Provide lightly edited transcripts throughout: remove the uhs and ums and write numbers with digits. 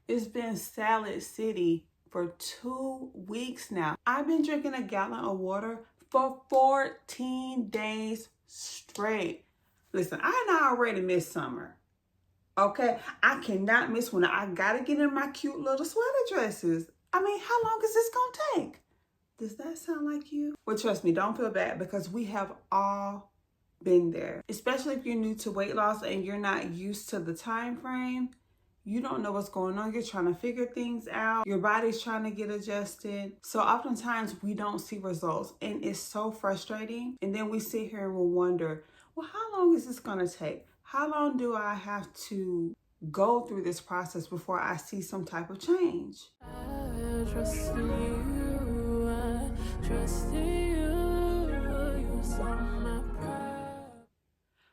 It's been Salad City for 2 weeks now. I've been drinking a gallon of water for 14 days straight. Listen, I not already missed summer. Okay? I cannot miss winter. I gotta get in my cute little sweater dresses. I mean, how long is this gonna take? Does that sound like you? Well, trust me, don't feel bad because we have all been there. Especially if you're new to weight loss and you're not used to the time frame. You don't know what's going on. You're trying to figure things out. Your body's trying to get adjusted. So oftentimes we don't see results and it's so frustrating. And then we sit here and we'll wonder, well, how long is this going to take? How long do I have to go through this process before I see some type of change? I trust in you. I trust in you. You're so my pride.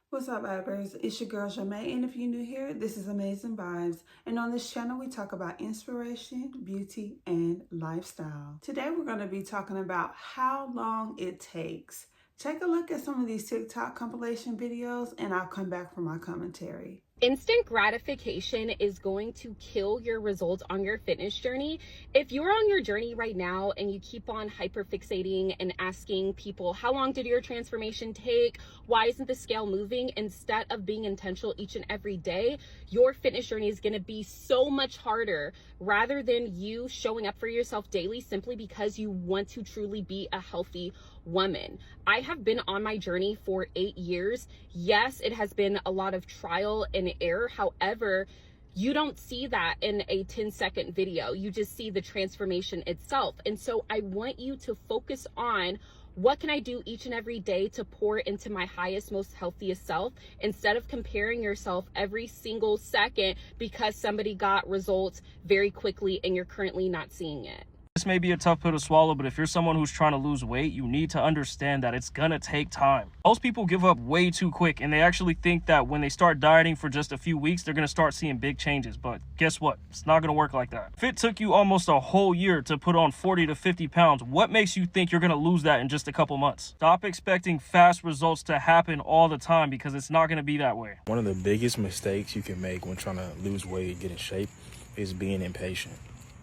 What's up, Vibers? It's your girl Jamay, and if you're new here, this is Amazing Vibes, and on this channel we talk about inspiration, beauty, and lifestyle. Today we're going to be talking about how long it takes. Take a look at some of these TikTok compilation videos, and I'll come back for my commentary. Instant gratification is going to kill your results on your fitness journey. If you're on your journey right now and you keep on hyperfixating and asking people, how long did your transformation take? Why isn't the scale moving? Instead of being intentional each and every day, your fitness journey is going to be so much harder rather than you showing up for yourself daily simply because you want to truly be a healthy woman. I have been on my journey for 8 years. Yes, it has been a lot of trial and error. However, you don't see that in a 10-second video. You just see the transformation itself. And so I want you to focus on what can I do each and every day to pour into my highest, most healthiest self instead of comparing yourself every single second because somebody got results very quickly and you're currently not seeing it. This may be a tough pill to swallow, but if you're someone who's trying to lose weight, you need to understand that it's gonna take time. Most people give up way too quick, and they actually think that when they start dieting for just a few weeks, they're gonna start seeing big changes. But guess what? It's not gonna work like that. If it took you almost a whole year to put on 40 to 50 pounds, what makes you think you're gonna lose that in just a couple months? Stop expecting fast results to happen all the time because it's not gonna be that way. One of the biggest mistakes you can make when trying to lose weight, get in shape, is being impatient.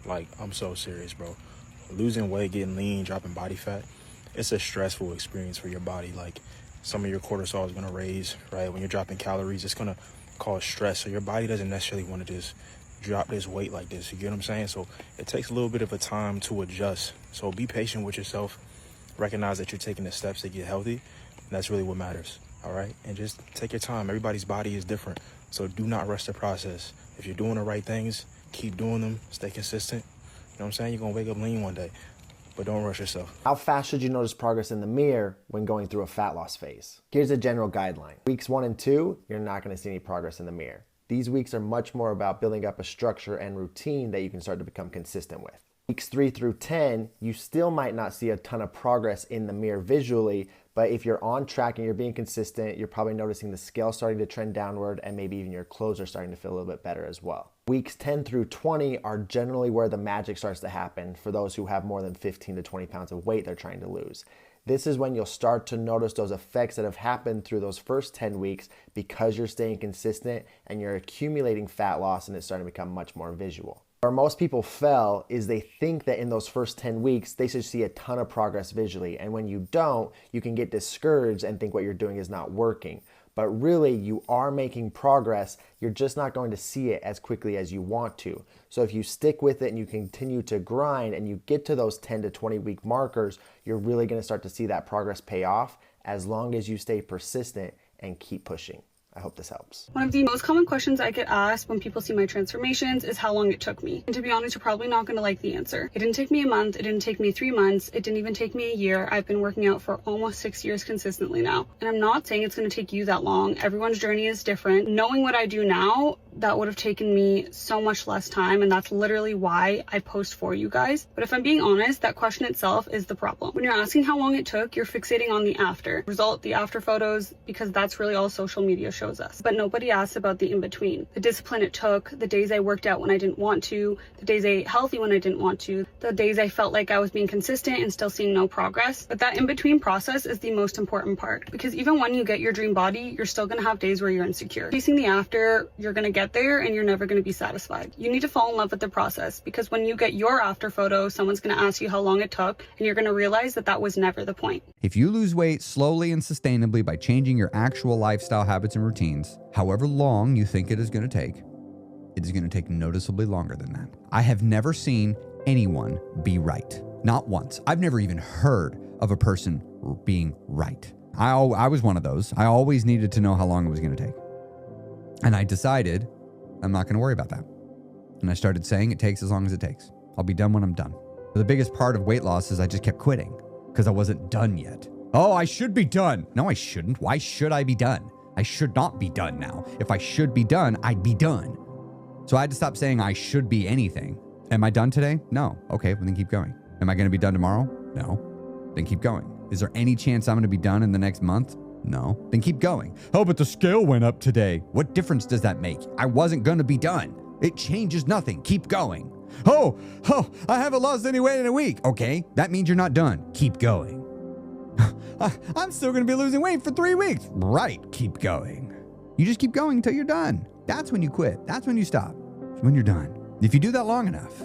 Like, I'm so serious, bro. Losing weight, getting lean, dropping body fat, it's a stressful experience for your body. Like, some of your cortisol is going to raise, right? When you're dropping calories, it's going to cause stress. So your body doesn't necessarily want to just drop this weight like this. You get what I'm saying? So it takes a little bit of a time to adjust. So be patient with yourself. Recognize that you're taking the steps to get healthy. And that's really what matters, all right? And just take your time. Everybody's body is different. So do not rush the process. If you're doing the right things, keep doing them, stay consistent. You know what I'm saying? You're going to wake up lean one day, but don't rush yourself. How fast should you notice progress in the mirror when going through a fat loss phase? Here's a general guideline. Weeks 1 and 2, you're not going to see any progress in the mirror. These weeks are much more about building up a structure and routine that you can start to become consistent with. Weeks 3 through 10, you still might not see a ton of progress in the mirror visually, but if you're on track and you're being consistent, you're probably noticing the scale starting to trend downward and maybe even your clothes are starting to feel a little bit better as well. Weeks 10 through 20 are generally where the magic starts to happen for those who have more than 15 to 20 pounds of weight they're trying to lose. This is when you'll start to notice those effects that have happened through those first 10 weeks because you're staying consistent and you're accumulating fat loss and it's starting to become much more visual. Where most people fail is they think that in those first 10 weeks, they should see a ton of progress visually. And when you don't, you can get discouraged and think what you're doing is not working. But really, you are making progress. You're just not going to see it as quickly as you want to. So if you stick with it and you continue to grind and you get to those 10 to 20 week markers, you're really going to start to see that progress pay off as long as you stay persistent and keep pushing. I hope this helps. One of the most common questions I get asked when people see my transformations is how long it took me. And to be honest, you're probably not going to like the answer. It didn't take me a month. It didn't take me 3 months. It didn't even take me a year. I've been working out for almost 6 years consistently now. And I'm not saying it's going to take you that long. Everyone's journey is different. Knowing what I do now, that would have taken me so much less time. And that's literally why I post for you guys. But if I'm being honest, that question itself is the problem. When you're asking how long it took, you're fixating on the after result, the after photos, because that's really all social media shows. shows us. But nobody asks about the in-between. The discipline it took, the days I worked out when I didn't want to, the days I ate healthy when I didn't want to, the days I felt like I was being consistent and still seeing no progress. But that in-between process is the most important part, because even when you get your dream body, you're still gonna have days where you're insecure. Chasing the after, you're gonna get there and you're never gonna be satisfied. You need to fall in love with the process, because when you get your after photo, someone's gonna ask you how long it took, and you're gonna realize that that was never the point. If you lose weight slowly and sustainably by changing your actual lifestyle habits and routines, however long you think it is going to take, it is going to take noticeably longer than that. I have never seen anyone be right. Not once. I've never even heard of a person being right. I was one of those. I always needed to know how long it was going to take. And I decided I'm not going to worry about that. And I started saying it takes as long as it takes. I'll be done when I'm done. But the biggest part of weight loss is I just kept quitting because I wasn't done yet. Oh, I should be done. No, I shouldn't. Why should I be done? I should not be done now. If I should be done, I'd be done. So I had to stop saying I should be anything. Am I done today? No. Okay, well then keep going. Am I going to be done tomorrow? No. Then keep going. Is there any chance I'm going to be done in the next month? No. Then keep going. Oh, but the scale went up today. What difference does that make? I wasn't going to be done. It changes nothing. Keep going. Oh, I haven't lost any weight in a week. Okay, that means you're not done. Keep going. I'm still going to be losing weight for 3 weeks. Right, keep going. You just keep going until you're done. That's when you quit. That's when you stop. It's when you're done. If you do that long enough,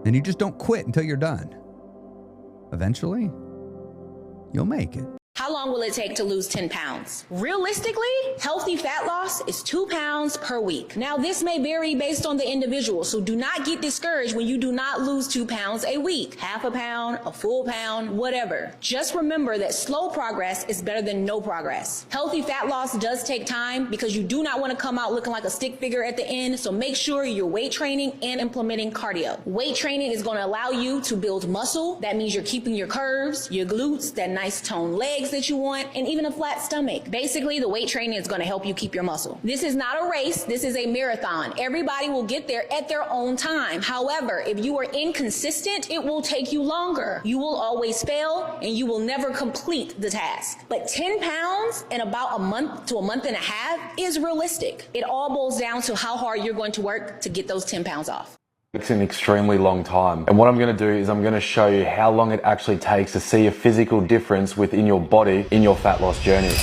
and you just don't quit until you're done, eventually, you'll make it. How long will it take to lose 10 pounds? Realistically, healthy fat loss is 2 pounds per week. Now, this may vary based on the individual, so do not get discouraged when you do not lose 2 pounds a week. Half a pound, a full pound, whatever. Just remember that slow progress is better than no progress. Healthy fat loss does take time because you do not want to come out looking like a stick figure at the end, so make sure you're weight training and implementing cardio. Weight training is going to allow you to build muscle. That means you're keeping your curves, your glutes, that nice toned legs that you want, and even a flat stomach. Basically, the weight training is going to help you keep your muscle. This is not a race. This is a marathon. Everybody will get there at their own time. However, if you are inconsistent, it will take you longer. You will always fail, and you will never complete the task. But 10 pounds in about a month to a month and a half is realistic. It all boils down to how hard you're going to work to get those 10 pounds off. It's an extremely long time. And what I'm going to do is I'm going to show you how long it actually takes to see a physical difference within your body in your fat loss journey.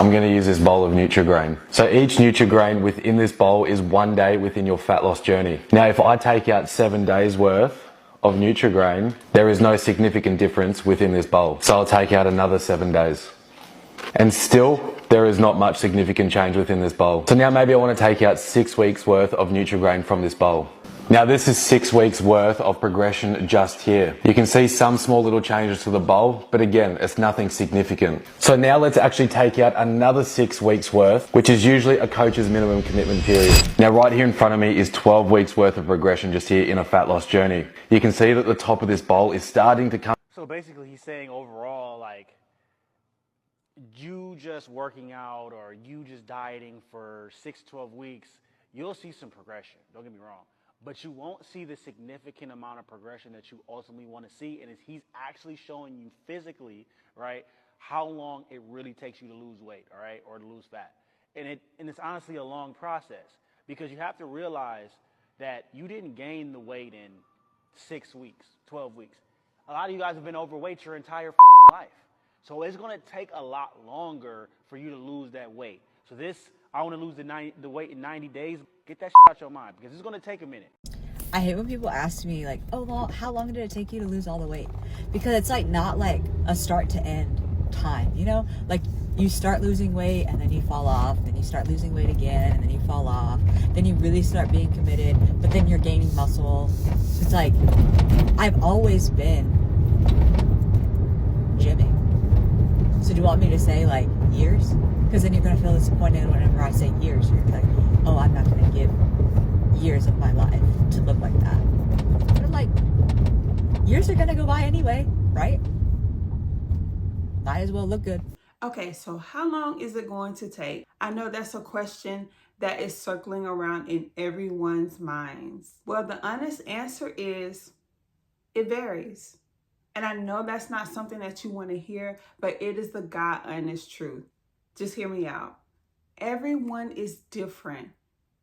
I'm going to use this bowl of Nutrigrain. So each Nutrigrain within this bowl is 1 day within your fat loss journey. Now, if I take out 7 days worth of Nutrigrain, there is no significant difference within this bowl. So I'll take out another 7 days. And still, there is not much significant change within this bowl. So now maybe I want to take out 6 weeks worth of Nutrigrain from this bowl. Now this is 6 weeks worth of progression just here. You can see some small little changes to the bowl, but again, it's nothing significant. So now let's actually take out another 6 weeks worth, which is usually a coach's minimum commitment period. Now right here in front of me is 12 weeks worth of progression just here in a fat loss journey. You can see that the top of this bowl is starting to come. So basically he's saying overall, like, you just working out or you just dieting for 6 to 12 weeks, you'll see some progression, don't get me wrong. But you won't see the significant amount of progression that you ultimately want to see. And he's actually showing you physically, right, how long it really takes you to lose weight, all right, or to lose fat. And it's honestly a long process because you have to realize that you didn't gain the weight in 6 weeks, 12 weeks. A lot of you guys have been overweight your entire life. So it's going to take a lot longer for you to lose that weight. So I want to lose the weight in 90 days. Get that out your mind because it's going to take a minute. I hate when people ask me like, oh, well, how long did it take you to lose all the weight? Because it's like not like a start to end time, you know? Like you start losing weight and then you fall off, then you start losing weight again and then you fall off, then you really start being committed, but then you're gaining muscle. It's like, I've always been gymming. So do you want me to say like years? Because then you're going to feel disappointed whenever I say years. You're like, oh, I'm not going to give years of my life to look like that. But I'm like, years are going to go by anyway, right? Might as well look good. Okay, so how long is it going to take? I know that's a question that is circling around in everyone's minds. Well, the honest answer is it varies. And I know that's not something that you want to hear, but it is the God honest truth. Just hear me out. Everyone is different.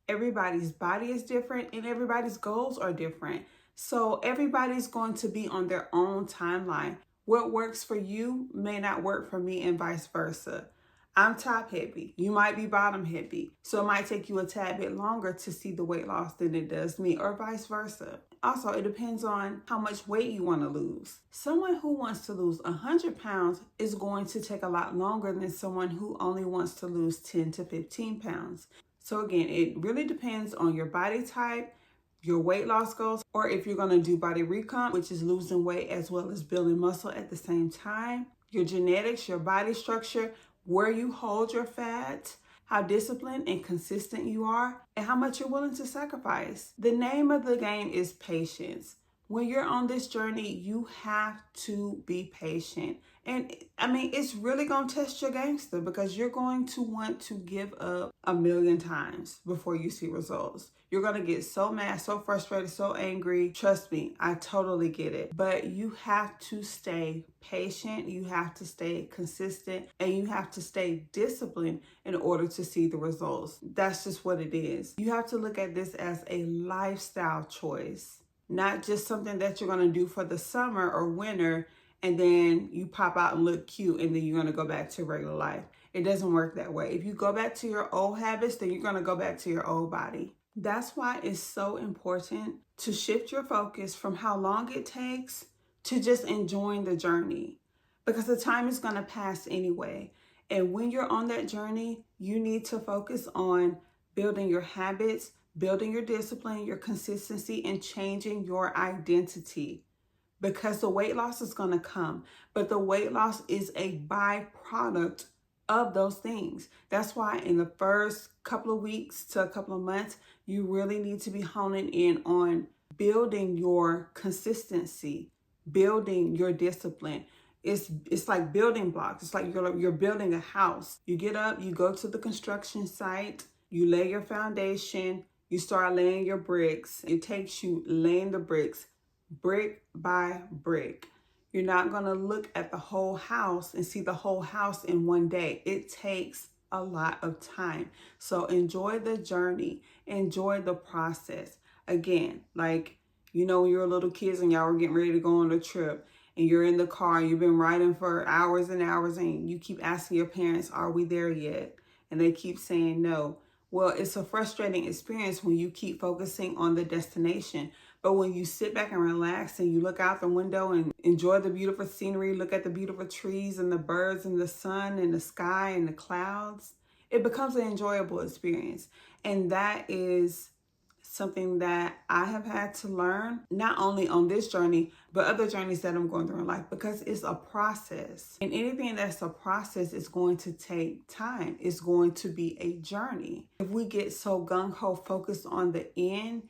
Everybody's body is different and everybody's goals are different. So everybody's going to be on their own timeline. What works for you may not work for me and vice versa. I'm top heavy. You might be bottom heavy. So it might take you a tad bit longer to see the weight loss than it does me, or vice versa. Also, it depends on how much weight you want to lose. Someone who wants to lose 100 pounds is going to take a lot longer than someone who only wants to lose 10 to 15 pounds. So again, it really depends on your body type, your weight loss goals, or if you're going to do body recomp, which is losing weight as well as building muscle at the same time, your genetics, your body structure, where you hold your fat, how disciplined and consistent you are, and how much you're willing to sacrifice. The name of the game is patience. When you're on this journey, you have to be patient. And I mean, it's really going to test your gangster because you're going to want to give up a million times before you see results. You're going to get so mad, so frustrated, so angry. Trust me, I totally get it. But you have to stay patient. You have to stay consistent and you have to stay disciplined in order to see the results. That's just what it is. You have to look at this as a lifestyle choice, not just something that you're going to do for the summer or winter and then you pop out and look cute and then you're going to go back to regular life. It doesn't work that way. If you go back to your old habits, then you're going to go back to your old body. That's why it's so important to shift your focus from how long it takes to just enjoying the journey, because the time is going to pass anyway. And when you're on that journey, you need to focus on building your habits, building your discipline, your consistency, and changing your identity. Because the weight loss is going to come, but the weight loss is a byproduct of those things. That's why in the first couple of weeks to a couple of months, you really need to be honing in on building your consistency, building your discipline. It's like building blocks. It's like you're building a house. You get up, you go to the construction site, you lay your foundation, you start laying your bricks. It takes you laying the bricks brick by brick. You're not going to look at the whole house and see the whole house in one day. It takes a lot of time. So enjoy the journey, enjoy the process. Again, like, you know, when you were little kids and y'all were getting ready to go on a trip and you're in the car, you've been riding for hours and hours and you keep asking your parents, are we there yet? And they keep saying no. Well, it's a frustrating experience when you keep focusing on the destination. But when you sit back and relax and you look out the window and enjoy the beautiful scenery, look at the beautiful trees and the birds and the sun and the sky and the clouds, it becomes an enjoyable experience. And that is something that I have had to learn, not only on this journey, but other journeys that I'm going through in life, because it's a process. And anything that's a process is going to take time. It's going to be a journey. If we get so gung-ho focused on the end,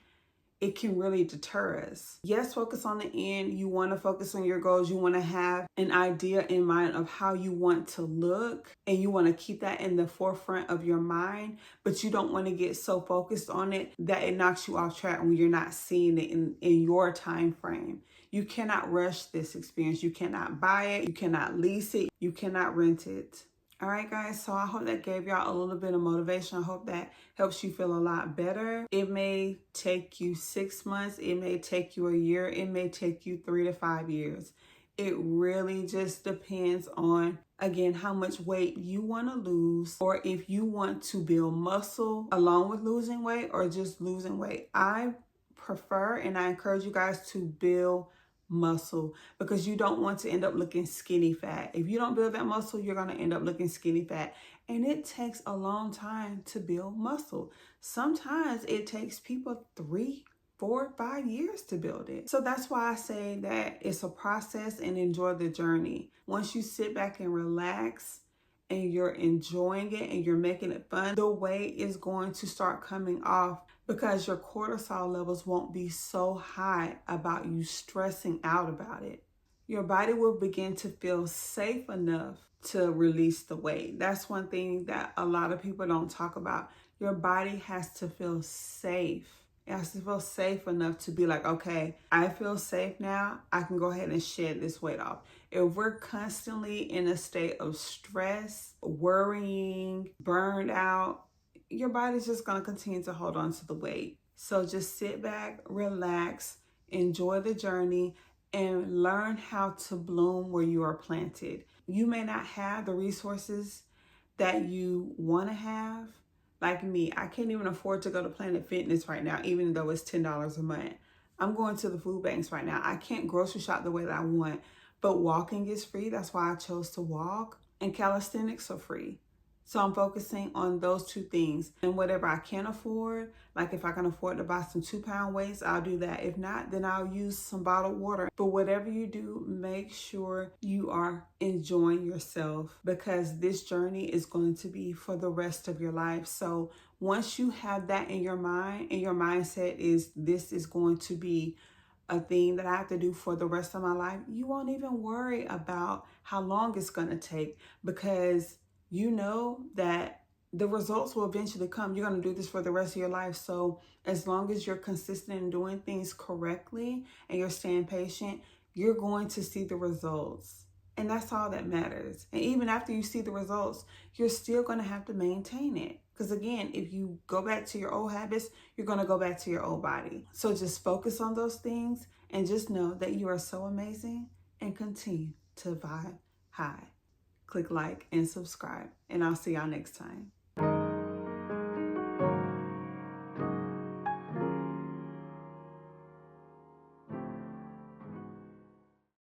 it can really deter us. Yes, focus on the end. You want to focus on your goals. You want to have an idea in mind of how you want to look, and you want to keep that in the forefront of your mind, but you don't want to get so focused on it that it knocks you off track when you're not seeing it in your time frame. You cannot rush this experience. You cannot buy it. You cannot lease it. You cannot rent it. All right, guys, so I hope that gave y'all a little bit of motivation. I hope that helps you feel a lot better. It may take you 6 months. It may take you a year. It may take you 3 to 5 years. It really just depends on, again, how much weight you want to lose, or if you want to build muscle along with losing weight or just losing weight. I prefer and I encourage you guys to build muscle, because you don't want to end up looking skinny fat. If you don't build that muscle, you're going to end up looking skinny fat. And it takes a long time to build muscle. Sometimes it takes people 3, 4, 5 years to build it. So that's why I say that it's a process and enjoy the journey. Once you sit back and relax and you're enjoying it and you're making it fun, the weight is going to start coming off, because your cortisol levels won't be so high about you stressing out about it. Your body will begin to feel safe enough to release the weight. That's one thing that a lot of people don't talk about. Your body has to feel safe. It has to feel safe enough to be like, okay, I feel safe now. I can go ahead and shed this weight off. If we're constantly in a state of stress, worrying, burned out, your body's just going to continue to hold on to the weight. So just sit back, relax, enjoy the journey, and learn how to bloom where you are planted. You may not have the resources that you want to have. Like me, I can't even afford to go to Planet Fitness right now, even though it's $10 a month. I'm going to the food banks right now. I can't grocery shop the way that I want, but walking is free. That's why I chose to walk, and calisthenics are free. So I'm focusing on those two things, and whatever I can afford, like if I can afford to buy some 2-pound weights, I'll do that. If not, then I'll use some bottled water. But whatever you do, make sure you are enjoying yourself, because this journey is going to be for the rest of your life. So once you have that in your mind, and your mindset is this is going to be a thing that I have to do for the rest of my life, you won't even worry about how long it's going to take, because you know that the results will eventually come. You're going to do this for the rest of your life. So as long as you're consistent in doing things correctly and you're staying patient, you're going to see the results. And that's all that matters. And even after you see the results, you're still going to have to maintain it. Because again, if you go back to your old habits, you're going to go back to your old body. So just focus on those things and just know that you are so amazing, and continue to vibe high. Click like and subscribe, and I'll see y'all next time.